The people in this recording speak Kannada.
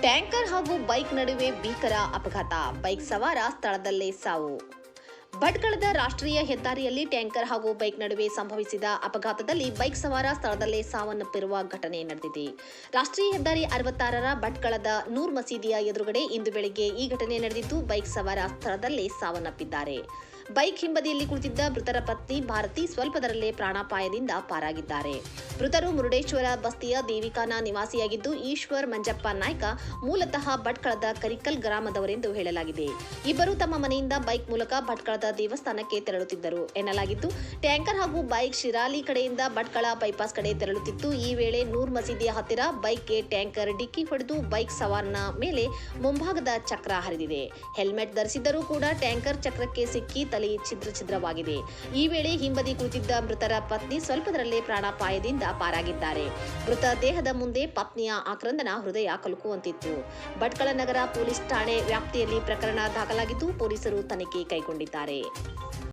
ಟ್ಯಾಂಕರ್ ಹಾಗೂ ಬೈಕ್ ನಡುವೆ ಭೀಕರ ಅಪಘಾತ, ಬೈಕ್ ಸವಾರ ಸ್ಥಳದಲ್ಲೇ ಸಾವು. ಭಟ್ಕಳದ ರಾಷ್ಟ್ರೀಯ ಹೆದ್ದಾರಿಯಲ್ಲಿ ಟ್ಯಾಂಕರ್ ಹಾಗೂ ಬೈಕ್ ನಡುವೆ ಸಂಭವಿಸಿದ ಅಪಘಾತದಲ್ಲಿ ಬೈಕ್ ಸವಾರ ಸ್ಥಳದಲ್ಲೇ ಸಾವನ್ನಪ್ಪಿರುವ ಘಟನೆ ನಡೆದಿದೆ. ರಾಷ್ಟ್ರೀಯ ಹೆದ್ದಾರಿ 66ರ ಭಟ್ಕಳದ ನೂರ್ ಮಸೀದಿಯ ಎದುರುಗಡೆ ಇಂದು ಬೆಳಗ್ಗೆ ಈ ಘಟನೆ ನಡೆದಿದ್ದು, ಬೈಕ್ ಸವಾರ ಸ್ಥಳದಲ್ಲೇ ಸಾವನ್ನಪ್ಪಿದ್ದಾರೆ. ಬೈಕ್ ಹಿಂಬದಿಯಲ್ಲಿ ಕುಳಿತಿದ್ದ ಮೃತರ ಪತ್ನಿ ಭಾರತಿ ಸ್ವಲ್ಪದರಲ್ಲೇ ಪ್ರಾಣಾಪಾಯದಿಂದ ಪಾರಾಗಿದ್ದಾರೆ. ಮೃತರು ಮುರುಡೇಶ್ವರ ಬಸ್ತಿಯ ದೇವಿಕಾನ ನಿವಾಸಿಯಾಗಿದ್ದು, ಈಶ್ವರ್ ಮಂಜಪ್ಪ ನಾಯ್ಕ ಮೂಲತಃ ಭಟ್ಕಳದ ಕರಿಕಲ್ ಗ್ರಾಮದವರೆಂದು ಹೇಳಲಾಗಿದೆ. ಇಬ್ಬರು ತಮ್ಮ ಮನೆಯಿಂದ ಬೈಕ್ ಮೂಲಕ ಭಟ್ಕಳದ ದೇವಸ್ಥಾನಕ್ಕೆ ತೆರಳುತ್ತಿದ್ದರು ಎನ್ನಲಾಗಿದ್ದು, ಟ್ಯಾಂಕರ್ ಹಾಗೂ ಬೈಕ್ ಶಿರಾಲಿ ಕಡೆಯಿಂದ ಭಟ್ಕಳ ಬೈಪಾಸ್ ಕಡೆ ತೆರಳುತ್ತಿತ್ತು. ಈ ವೇಳೆ ನೂರ್ ಮಸೀದಿಯ ಹತ್ತಿರ ಬೈಕ್ಗೆ ಟ್ಯಾಂಕರ್ ಡಿಕ್ಕಿ ಹೊಡೆದು ಬೈಕ್ ಸವಾರನ ಮೇಲೆ ಮುಂಭಾಗದ ಚಕ್ರ ಹರಿದಿದೆ. ಹೆಲ್ಮೆಟ್ ಧರಿಸಿದ್ದರೂ ಕೂಡ ಟ್ಯಾಂಕರ್ ಚಕ್ರಕ್ಕೆ ಸಿಕ್ಕಿ ತಲೆ ಛಿದ್ರವಾಗಿದೆ. ಈ ವೇಳೆ ಹಿಂಬದಿ ಕುಳಿತಿದ್ದ ಮೃತರ ಪತ್ನಿ ಸ್ವಲ್ಪದರಲ್ಲೇ ಪ್ರಾಣಾಪಾಯದಿಂದ ಪಾರಾಗಿದ್ದಾರೆ. ಮೃತ ದೇಹದ ಮುಂದೆ ಪತ್ನಿಯ ಆಕ್ರಂದನ ಹೃದಯ ಕಲಕುವಂತಿತ್ತು. ಭಟ್ಕಳ ನಗರ ಪೊಲೀಸ್ ಠಾಣೆ ವ್ಯಾಪ್ತಿಯಲ್ಲಿ ಪ್ರಕರಣ ದಾಖಲಾಗಿದ್ದು, ಪೊಲೀಸರು ತನಿಖೆ ಕೈಗೊಂಡಿದ್ದಾರೆ.